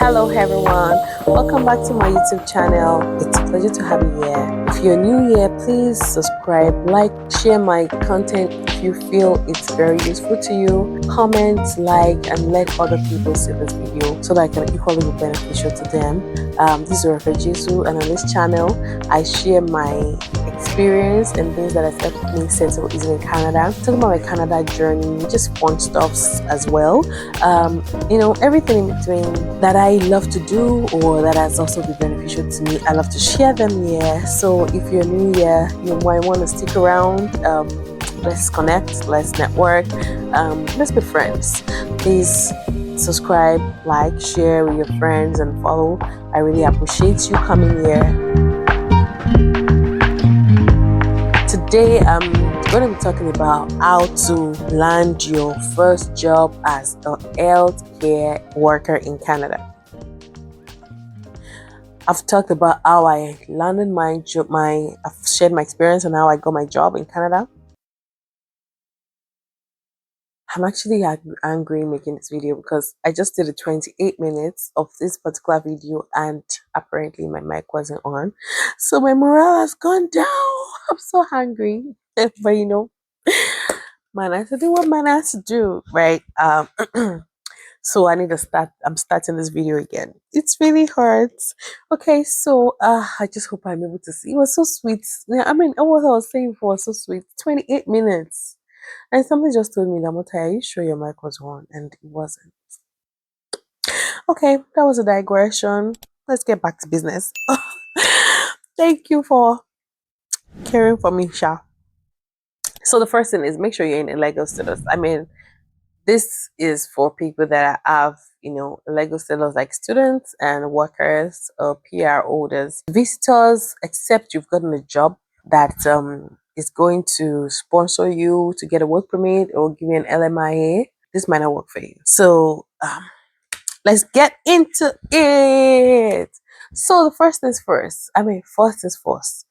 Hello everyone, welcome back to my YouTube channel. It's a pleasure to have you here. If you're new here, please subscribe, like, share my content if you feel it's very useful to you. Comment, like, and let other people see this video so that I can equally be beneficial to them. This is Refa Jesu, and on this channel I share my experience and things that have helped me settle easily in Canada. Talking about my Canada journey, just fun stuffs as well. Everything in between that I love to do or that has also been beneficial to me. I love to share them here. So if you're new here, you might want to stick around. Let's connect, let's network, let's be friends. Please subscribe, like, share with your friends, and follow. I really appreciate you coming here. Today I'm going to be talking about how to land your first job as a healthcare worker in Canada. I've talked about how I landed my job, I've shared my experience on how I got my job in Canada. I'm actually angry making this video because I just did a 28 minutes of this particular video and apparently my mic wasn't on. So my morale has gone down. I'm so hungry. But man has to do what man has to do, right? So I need to start. I'm starting this video again. It's really hard. Okay, so I just hope I'm able to see. It was so sweet. Yeah, I mean, what I was saying before was so sweet. 28 minutes. And something just told me, Lamote, are you sure your mic was on? And it wasn't. Okay, that was a digression. Let's get back to business. Thank you for caring for me, Sha. So the first thing is make sure you're in a legal status. I mean, this is for people that have, legal status like students and workers or PR holders. Visitors, except you've gotten a job that is going to sponsor you to get a work permit or give you an LMIA, this might not work for you. So let's get into it. So the first things first. First is first.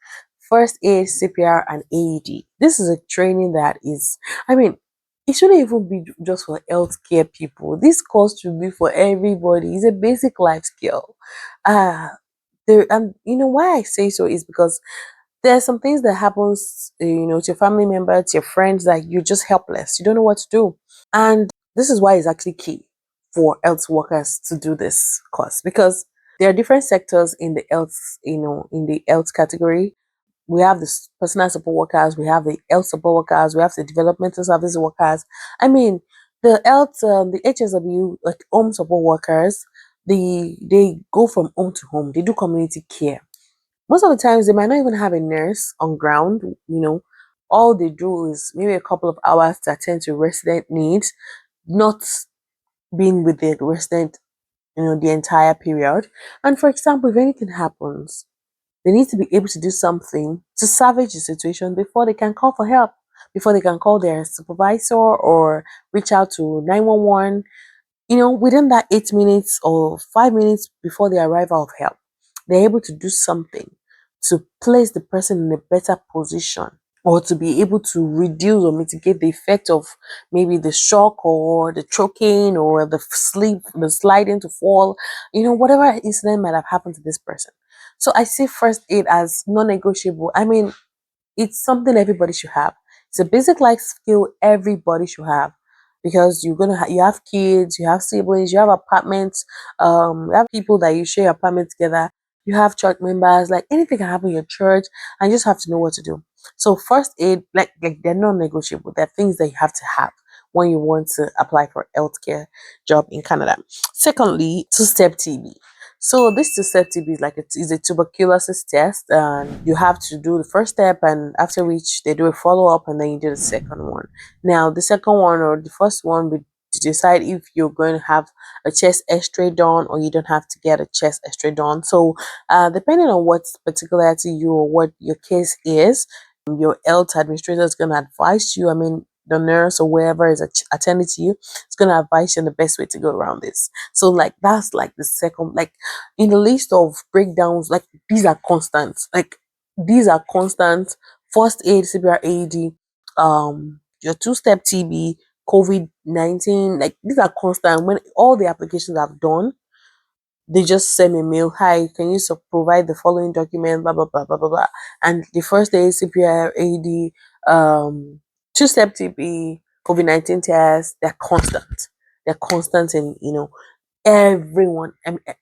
First aid, CPR, and AED. This is a training that is, it shouldn't even be just for healthcare people. This course should be for everybody. It's a basic life skill. Why I say so is because there are some things that happens, to your family member, to your friends, that you're just helpless. You don't know what to do. And this is why it's actually key for health workers to do this course, because there are different sectors in the health, in the health category. We have the personal support workers, we have the health support workers, we have the developmental service workers. The health, the HSW, like home support workers, they go from home to home. They do community care. Most of the times, they might not even have a nurse on ground. All they do is maybe a couple of hours to attend to resident needs, not being with the resident, the entire period. And for example, if anything happens, they need to be able to do something to salvage the situation before they can call for help, before they can call their supervisor or reach out to 911, within that 8 minutes or 5 minutes before the arrival of help. They're able to do something to place the person in a better position, or to be able to reduce or mitigate the effect of maybe the shock or the choking or the sleep, the sliding to fall, whatever incident might have happened to this person. So I see first aid as non-negotiable. It's something everybody should have. It's a basic life skill everybody should have, because you have kids, you have siblings, you have apartments, you have people that you share your apartment together, you have church members, like anything can happen in your church, and you just have to know what to do. So first aid, like they're non-negotiable. They're things that you have to have when you want to apply for a healthcare job in Canada. Secondly, two-step TB. So this two-step TB is is a tuberculosis test, and you have to do the first step, and after which they do a follow-up, and then you do the second one. Now, the second one or the first one would to decide if you're going to have a chest X-ray done or you don't have to get a chest X-ray done. So, depending on what particularity you or what your case is, your health administrator is going to advise you. The nurse or whoever is attending to you is going to advise you on the best way to go around this. So, that's like the second, in the list of breakdowns, these are constant. These are constant. First aid, CPR, AED, your two-step TB, COVID-19, these are constant. When all the applications I've done, they just send me a mail, hi, can you provide the following document, blah blah blah blah blah blah. And the first day CPR, AD, two-step TB, COVID-19 tests, they're constant. They're constant in, everyone,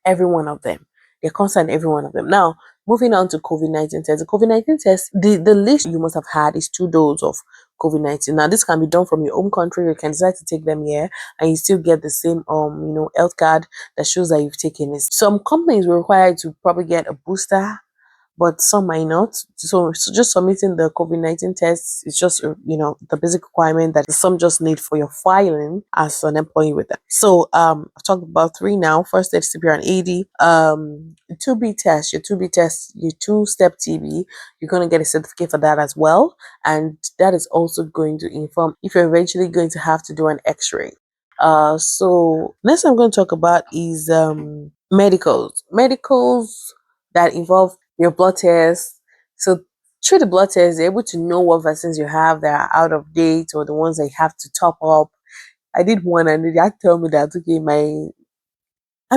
every one of them. They're constant, every one of them. Now, moving on to COVID-19 test. The COVID-19 test, the list you must have had is 2 doses of COVID-19. Now, this can be done from your home country. You can decide to take them here, and you still get the same, health card that shows that you've taken it. Some companies will require you to probably get a booster, but some might not. So just submitting the COVID-19 test is just, the basic requirement that some just need for your filing as an employee with them. So I've talked about three now. First step CPR and AD. 2B test, your 2B test, your two-step TB, you're going to get a certificate for that as well. And that is also going to inform if you're eventually going to have to do an x-ray. So next I'm going to talk about is medicals that involve your blood tests. So through the blood test, you're able to know what vaccines you have that are out of date or the ones that you have to top up. I did one and they had to tell me that, okay,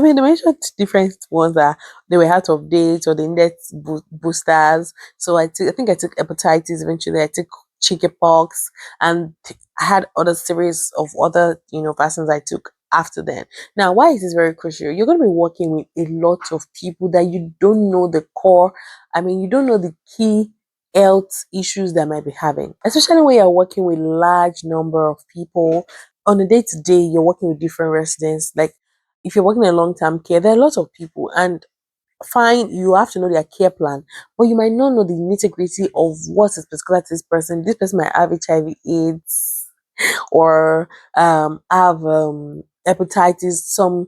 they mentioned different ones that they were out of date or they needed boosters. So I think I took hepatitis eventually. I took chickenpox, and I had other series of other vaccines I took after then. Now, why is this very crucial? You're going to be working with a lot of people that you don't know the core. You don't know the key health issues that might be having, especially when you're working with large number of people on a day to day. You're working with different residents, like if you're working in long-term care, there are lots of people, and fine, you have to know their care plan, but you might not know the nitty-gritty of what is particular to this person. This person might have HIV, AIDS, or have hepatitis, some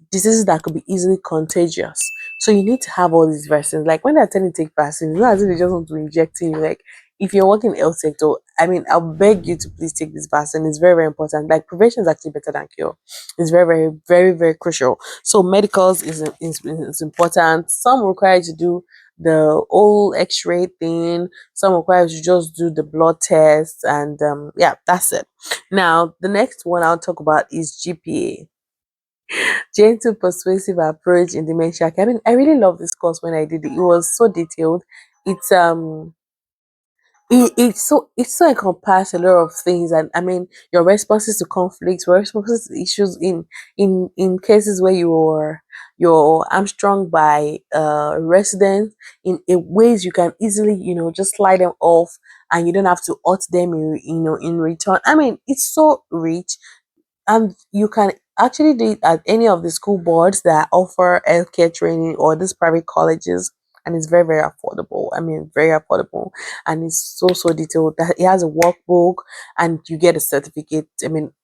diseases that could be easily contagious. So you need to have all these vaccines. Like when they're telling you to take vaccines, it's not as if they just want to inject you. Like if you're working in the health sector, I'll beg you to please take this vaccine. It's very, very important. Like prevention is actually better than cure. It's very, very, very, very crucial. So medicals is important. Some require you to do the whole X-ray thing. Some require you to just do the blood test, and yeah, that's it. Now, the next one I'll talk about is GPA. Gentle persuasive approach in dementia care. I really love this course when I did it. It was so detailed. It's it's so encompass a lot of things, and your responses to conflicts, your responses to issues in cases where you're hamstrung by residents in a ways you can easily just slide them off, and you don't have to hurt them in return. It's so rich, and you can actually do it at any of the school boards that offer healthcare training or these private colleges, and it's very, very affordable. Very affordable, and it's so detailed that it has a workbook, and you get a certificate.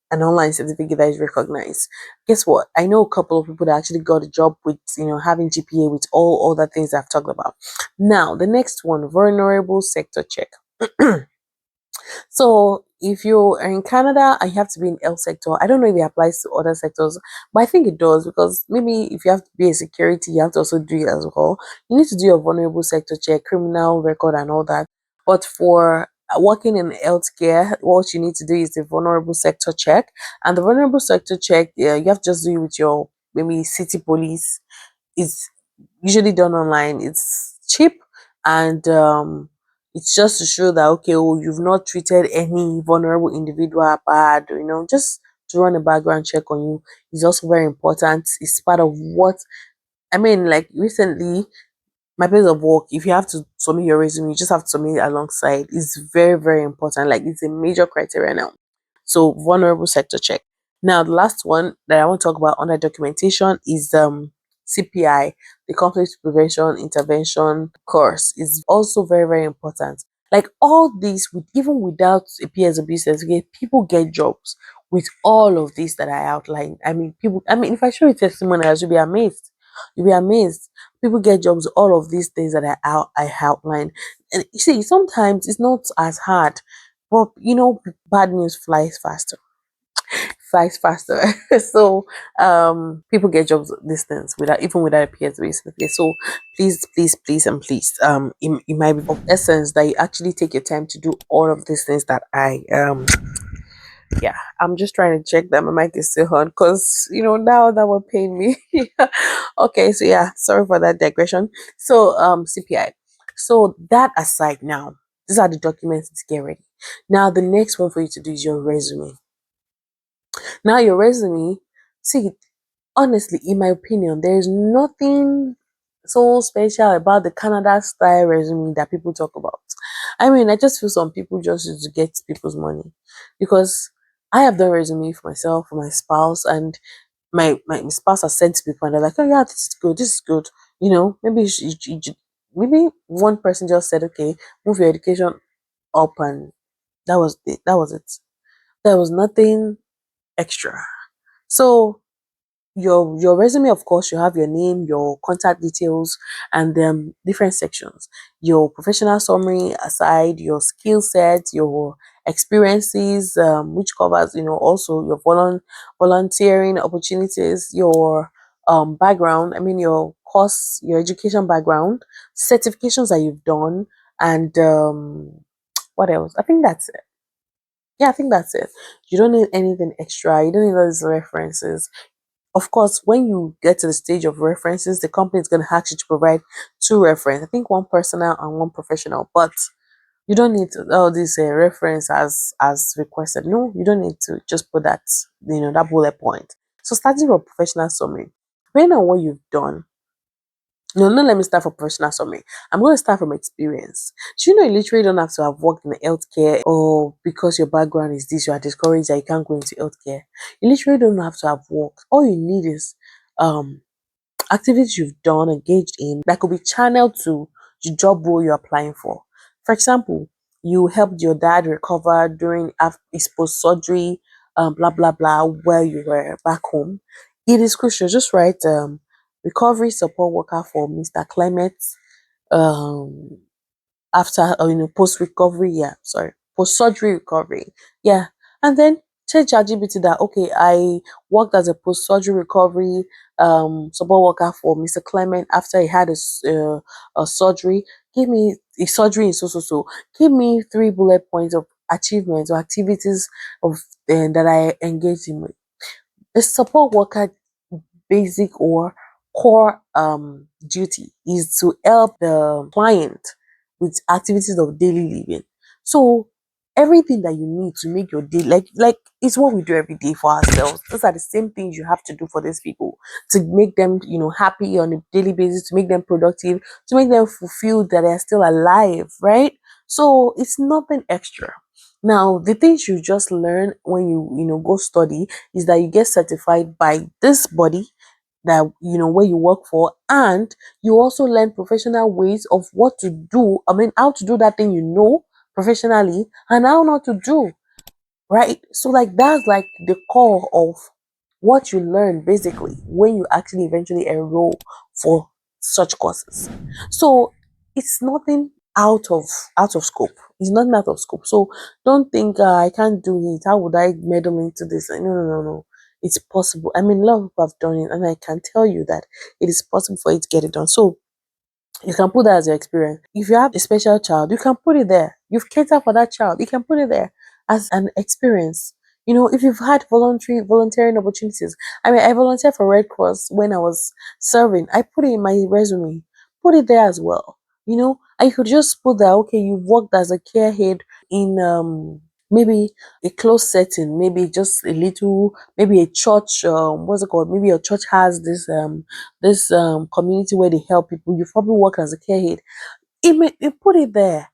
An online certificate that is recognized. Guess what? I know a couple of people that actually got a job with having GPA with all other things I've talked about. Now, the next one, vulnerable sector check. So if you're in Canada and you have to be in health sector, I don't know if it applies to other sectors, but I think it does, because maybe if you have to be a security, you have to also do it as well. You need to do your vulnerable sector check, criminal record, and all that. But for working in healthcare, what you need to do is the vulnerable sector check, and the vulnerable sector check, you have to just do it with your maybe city police. It's usually done online. It's cheap, and it's just to show that, okay, oh, you've not treated any vulnerable individual bad, just to run a background check on you is also very important. It's part of what like recently, my place of work, if you have to submit your resume, you just have to submit it alongside. It's very, very important. Like it's a major criteria now. So vulnerable sector check. Now the last one that I want to talk about under documentation is CPI, the conflict prevention intervention course, is also very, very important. Like all these, even without a PSW certificate, people get jobs with all of this that I outlined. People. If I show you testimonials, you'll be amazed. You'll be amazed. People get jobs, all of these things that I outlined. And you see, sometimes it's not as hard, but bad news flies faster. So people get jobs distance without a PSW certificate. So please and please, it might be of essence that you actually take your time to do all of these things that Yeah, I'm just trying to check that my mic is still on because now that will pain me. Okay, so yeah, sorry for that digression. So CPI. So that aside now, these are the documents to get ready. Now the next one for you to do is your resume. Now your resume, see, honestly, in my opinion, there is nothing so special about the Canada style resume that people talk about. I mean, I just feel some people just use to get people's money because I have done resume for myself, for my spouse, and my spouse has sent to people and they're like, oh yeah, this is good, this is good. Maybe maybe one person just said, okay, move your education up, and that was it. That was it. There was nothing extra. So your resume, of course, you have your name, your contact details, and different sections. Your professional summary aside, your skill set, your experiences, which covers also your volunteering opportunities, your background, I mean your course, your education background, certifications that you've done, and what else? I think that's it. Yeah, I think that's it. You don't need anything extra. You don't need all these references. Of course, when you get to the stage of references, the company is going to ask you to provide two reference. I think one personal and one professional, but you don't need to, all this reference as requested. No, you don't need to just put that that bullet point. So starting from professional summary, depending on what you've done. No, no, let me start from professional summary. I'm going to start from experience. So, you literally don't have to have worked in healthcare, or because your background is this, you are discouraged that you can't go into healthcare. You literally don't have to have worked. All you need is um activities you've done, engaged in, that could be channeled to the job role you're applying for. For example, you helped your dad recover during his post surgery, blah blah blah, while you were back home. It is crucial. Just write recovery support worker for Mr. Clement. Um, after post recovery, yeah, sorry, post surgery recovery, yeah. And then tell ChatGPT that, okay, I worked as a post surgery recovery support worker for Mr. Clement after he had a surgery. Give me a surgery in so. Give me three bullet points of achievements or activities of that I engaged in with. The support worker basic or core duty is to help the client with activities of daily living. So everything that you need to make your day, like it's what we do every day for ourselves. Those are the same things you have to do for these people to make them happy on a daily basis, to make them productive, to make them fulfilled that they're still alive, right? So it's nothing extra. Now, the things you just learn when you go study is that you get certified by this body that where you work for, and you also learn professional ways of what to do, I mean how to do that thing professionally, and how not to do, right? So like that's like the core of what you learn basically when you actually eventually enroll for such courses. So it's nothing out of scope. It's nothing out of scope. So don't think I can't do it. How would I meddle into this? No, no, no, no. It's possible. I mean, a lot of people have done it, and I can tell you that it is possible for you to get it done. So you can put that as your experience. If you have a special child, you can put it there. You've catered for that child. You can put it there as an experience. If you've had volunteering opportunities. I mean, I volunteered for Red Cross when I was serving. I put it in my resume. Put it there as well. I could just put that, okay, you've worked as a care head in maybe a close setting, maybe just a little, maybe a church, what's it called? Maybe your church has this community where they help people. You probably work as a care aide. You put it there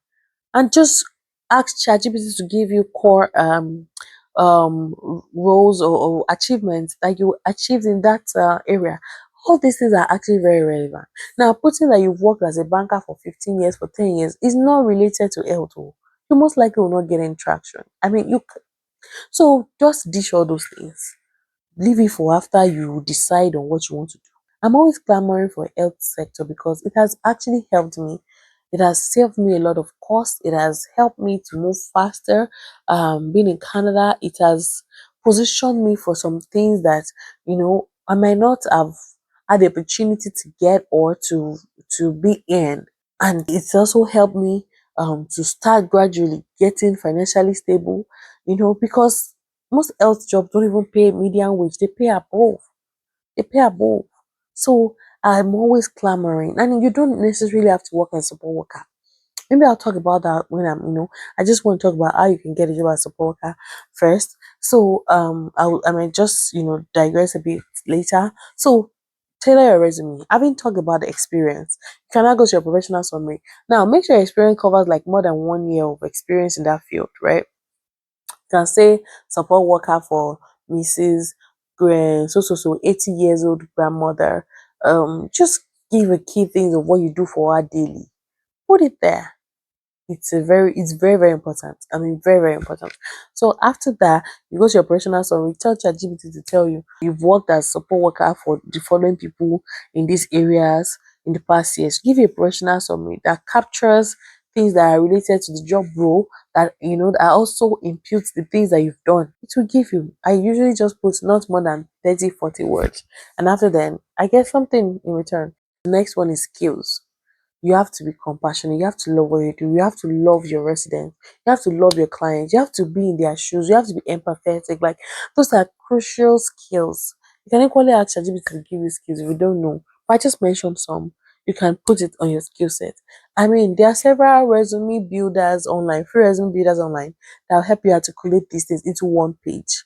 and just ask ChatGPT to give you core roles or achievements that you achieved in that area. All these things are actually very relevant. Now, putting that you've worked as a banker for 15 years, for 10 years is not related to health. Oh. You most likely will not get any traction. I mean, so just dish all those things. Leave it for after you decide on what you want to do. I'm always clamoring for health sector because it has actually helped me. It has saved me a lot of cost. It has helped me to move faster. Being in Canada, it has positioned me for some things that I might not have had the opportunity to get or to be in. And it's also helped me to start gradually getting financially stable, because most health jobs don't even pay median wage, they pay above. They pay above. So I'm always clamoring. And you don't necessarily have to work as a support worker. Maybe I'll talk about that when I just want to talk about how you can get a job as a support worker first. So I might just, digress a bit later. So tailor your resume. Having talked about the experience, you can now go to your professional summary. Now make sure your experience covers like more than 1 year of experience in that field, right? You can say support worker for Mrs. So 80 years old grandmother. Just give a key things of what you do for her daily. Put it there. It's very, very important. I mean, very, very important. So after that, you go to your operational summary, tell ChatGPT to tell you you've worked as support worker for the following people in these areas in the past years. Give you a operational summary that captures things that are related to the job role, that also imputes the things that you've done. It will give you. I usually just put not more than 30, 40 words. And after then I get something in return. The next one is skills. You have to be compassionate. You have to love what you do. You have to love your residents. You have to love your clients. You have to be in their shoes. You have to be empathetic. Like those are crucial skills. You can equally ask ChatGPT to give you skills if you don't know. But I just mentioned some. You can put it on your skill set. I mean, there are several resume builders online, free resume builders online that will help you articulate these things into one page.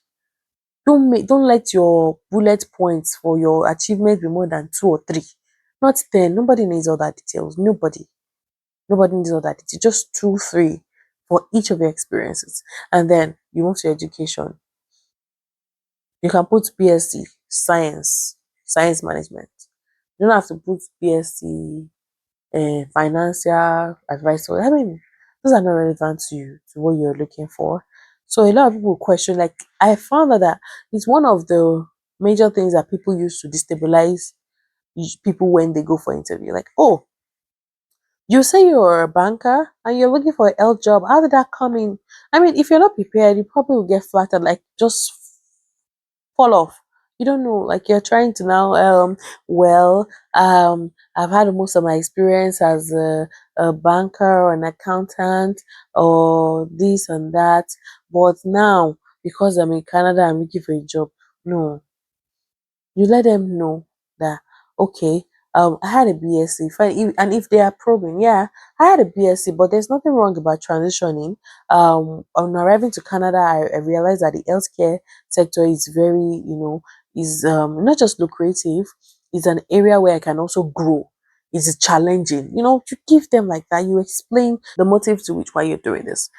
Don't let your bullet points for your achievement be more than 2 or 3, not 10. Nobody needs all that details. Nobody needs all that detail. Just 2, 3 for each of your experiences. And then you move to education. You can put BSc science management. You don't have to put BSc financial advisor. I mean, those are not relevant to you, to what you're looking for. So a lot of people question, like I found that it's one of the major things that people use to destabilize people when they go for interview. Like, oh, you say you're a banker and you're looking for a health job. How did that come in? I mean, if you're not prepared, you probably will get flattered, like just fall off. You don't know, like you're trying to now, well, I've had most of my experience as a banker or an accountant or this and that. But now, because I'm in Canada, I'm looking for a job. No, you let them know that okay, I had a BSc, fine, and if they are probing, yeah, I had a BSc, but there's nothing wrong about transitioning. On arriving to Canada, I realized that the healthcare sector is very, is not just lucrative, it's an area where I can also grow. It's challenging, you give them like that, you explain the motive to which why you're doing this.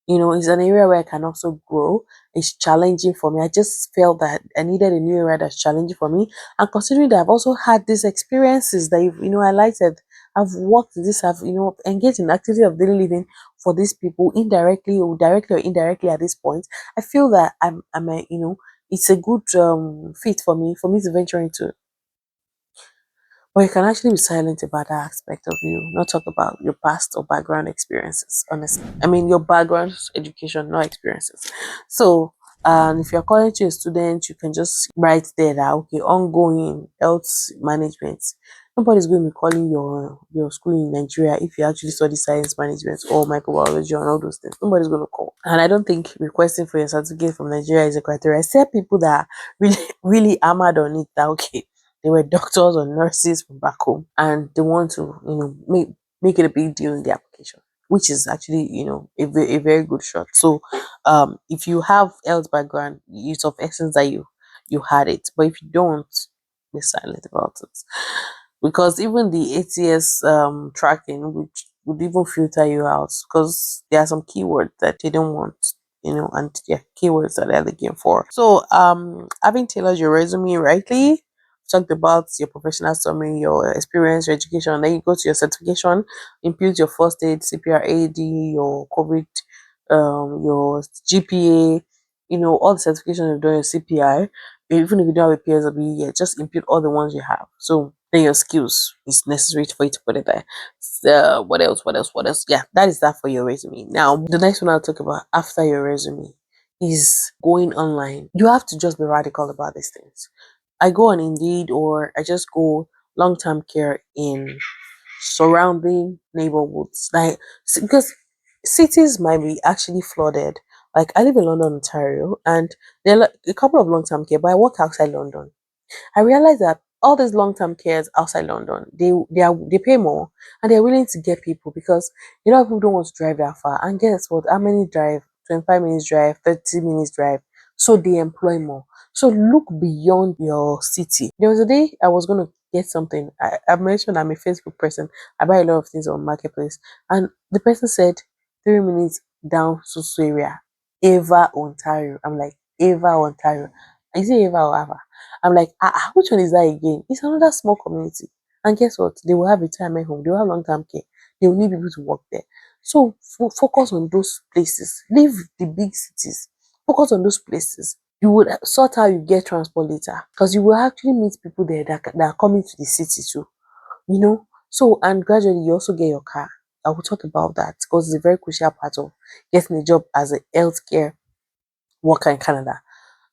It's an area where I can also grow. It's challenging for me. I just felt that I needed a new area that's challenging for me. And considering that I've also had these experiences that you've, highlighted, I've worked with this, I've, engaged in activity of daily living for these people indirectly or directly or indirectly at this point. I feel that I'm a, it's a good fit for me to venture into. But you can actually be silent about that aspect of you, not talk about your past or background experiences, honestly. I mean, your background, education, not experiences. So, if you're calling to a student, you can just write there that, okay, ongoing health management. Nobody's going to be calling your school in Nigeria if you actually study science management or microbiology and all those things. Nobody's going to call. And I don't think requesting for your certificate from Nigeria is a criteria. Except people that are really, really hammered on it that, okay, they were doctors or nurses from back home and they want to, make it a big deal in the application, which is actually, a very good shot. So if you have health background, it's of essence that you had it. But if you don't, be silent about it. Because even the ATS tracking would even filter you out because there are some keywords that they don't want, and yeah, keywords that they're looking for. So having tailored your resume rightly, talked about your professional summary, your experience, your education, then you go to your certification, impute your first aid, CPR AD, your COVID, your GPA, all the certifications you've done, your CPI, even if you don't have a PSW yet, just impute all the ones you have. So then your skills is necessary for you to put it there. So what else? What else? What else? Yeah, that is that for your resume. Now the next one I'll talk about after your resume is going online. You have to just be radical about these things. I go on Indeed or I just go long term care in surrounding neighborhoods. Like because cities might be actually flooded, Like I live in London, Ontario, and there are a couple of long-term care, but I work outside London. I realized that all these long-term cares outside London, they pay more and they're willing to get people because a lot of people don't want to drive that far. And guess what? How many drive? 25 minutes drive, 30 minutes drive. So they employ more. So look beyond your city. There was a day I was gonna get something. I mentioned I'm a Facebook person. I buy a lot of things on marketplace. And the person said 3 minutes down to area. Ava, Ontario. I'm like, Ava, Ontario. Is it Ava or Ava? I'm like, which one is that again? It's another small community. And guess what? They will have retirement home. They will have long-term care. They will need people to work there. So focus on those places. Leave the big cities. Focus on those places. You would sort out you get transport later because you will actually meet people there that are coming to the city too. You know. So and gradually you also get your car. I will talk about that because it's a very crucial part of getting a job as a healthcare worker in Canada.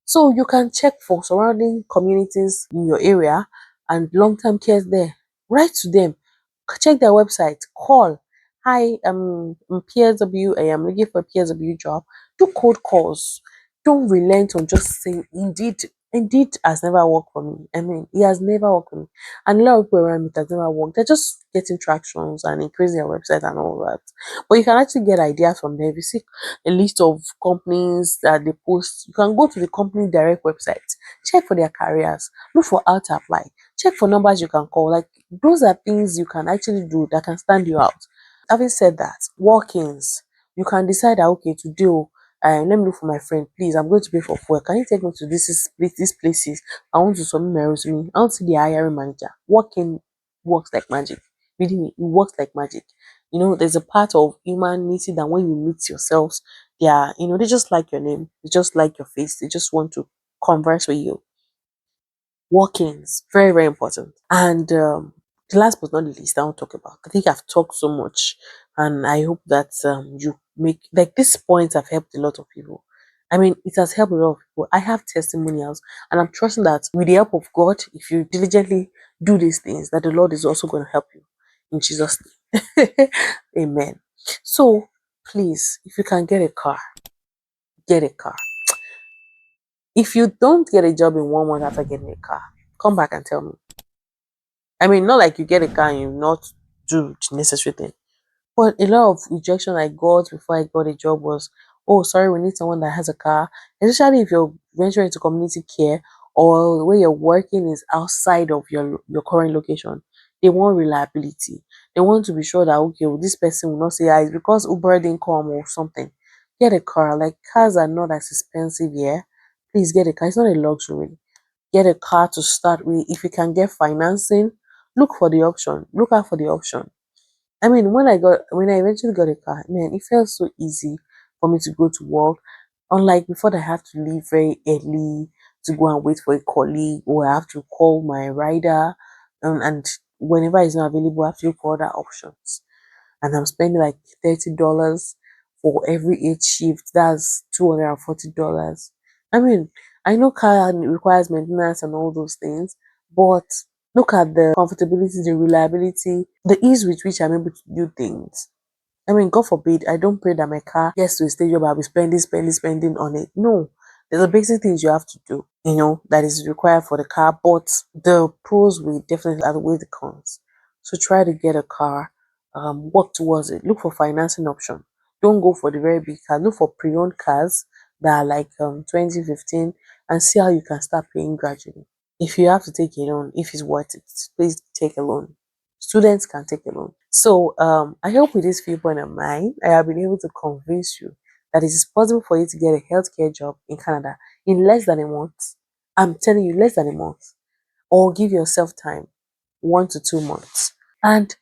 So you can check for surrounding communities in your area and long-term care there. Write to them, check their website, call. Hi, I'm PSW. I am looking for a PSW job. Do cold calls. Don't relent on just saying indeed. Indeed has never worked for me. I mean, it has never worked for me. And a lot of people around me it has never worked. They're just getting tractions and increasing their website and all that. But you can actually get ideas from there. If you see a list of companies that they post. You can go to the company direct website, check for their careers, look for how to apply, check for numbers you can call. Like those are things you can actually do that can stand you out. Having said that, walk-ins, you can decide that okay, today, let me look for my friend. Please, I'm going to pay for fuel. Can you take me to these places? I want to submit my resume. I want to see the hiring manager. Walk-in works like magic. Really, it works like magic. There's a part of humanity that when you meet yourselves, they just like your name, they just like your face, they just want to converse with you. Walk-ins, very, very important. And the last but not the least, I want to talk about. I think I've talked so much, and I hope that you make like these points have helped a lot of people. I mean, it has helped a lot of people. I have testimonials, and I'm trusting that with the help of God, if you diligently do these things, that the Lord is also going to help you in Jesus' name. Amen. So please, if you can get a car, get a car. If you don't get a job in 1 month after getting a car, come back and tell me. I mean, not like you get a car and you not do the necessary thing. But a lot of rejection I got before I got a job was, oh, sorry, we need someone that has a car. Especially if you're venturing into community care or where you're working is outside of your current location. They want reliability. They want to be sure that, okay, well, this person will not say, it's because Uber didn't come or something. Get a car. Like, cars are not as expensive here. Please get a car. It's not a luxury. Get a car to start with. If you can get financing, look for the option. Look out for the option. I mean, when I eventually got a car, man, it felt so easy for me to go to work. Unlike before, that I have to leave very early to go and wait for a colleague, or I have to call my rider, and whenever it's not available, I have to look for other options. And I'm spending like $30 for every 8 shifts. That's $240. I mean, I know car requires maintenance and all those things, but look at the comfortability, the reliability, the ease with which I'm able to do things. I mean, God forbid, I don't pray that my car gets to a stage where I'll be spending on it. No, there's a basic things you have to do, that is required for the car, but the pros will definitely outweigh the cons. So try to get a car, work towards it, look for financing option. Don't go for the very big car, look for pre-owned cars that are like 2015 and see how you can start paying gradually. If you have to take a loan, if it's worth it, please take a loan. Students can take a loan. So I hope with this viewpoint of mine, I have been able to convince you that it is possible for you to get a healthcare job in Canada in less than a month. I'm telling you, less than a month. Or give yourself time, 1 to 2 months. And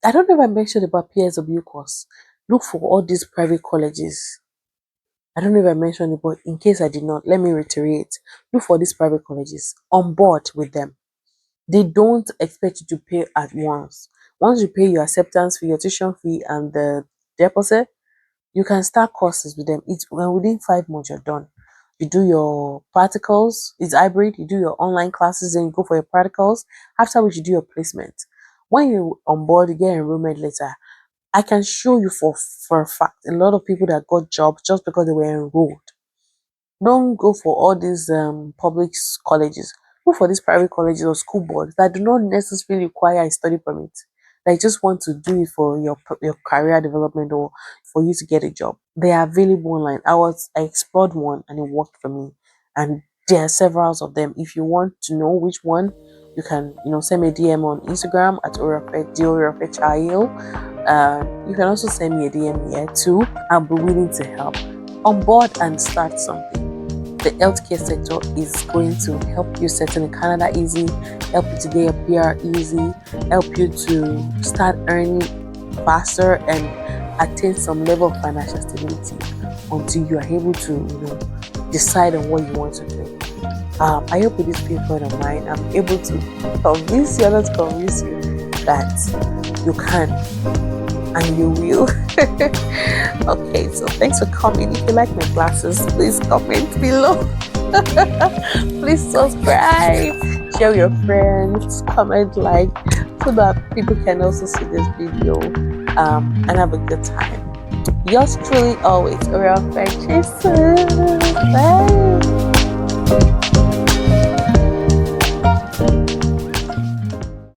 I don't know if I mentioned about PSW course. Look for all these private colleges. I don't know if I mentioned it, but in case I did not, let me reiterate. Look for these private colleges. On board with them. They don't expect you to pay at once. Once you pay your acceptance fee, your tuition fee, and the deposit, you can start courses with them. It's within 5 months you're done. You do your practicals. It's hybrid. You do your online classes, then you go for your practicals. After which you do your placement. When you on board, you get enrollment letter. I can show you for a fact a lot of people that got jobs just because they were enrolled. Don't go for all these public colleges. Go for these private colleges or school boards that do not necessarily require a study permit. They just want to do it for your career development or for you to get a job. They are available online. I explored one and it worked for me. And there are several of them. If you want to know which one, you can send me a DM on Instagram at orafechail. You can also send me a DM here too. I'll be willing to help. On board and start something. The healthcare sector is going to help you settle in Canada easy, help you to get a PR easy, help you to start earning faster and attain some level of financial stability until you are able to decide on what you want to do. I hope with this pinpoint of mine, I'm able to convince you, or not convince you, that you can and you will. Okay, so thanks for coming. If you like my glasses, please comment below. Please subscribe, share with your friends, comment, like, so that people can also see this video and have a good time. Yours truly always, Oriel Francesca. Bye.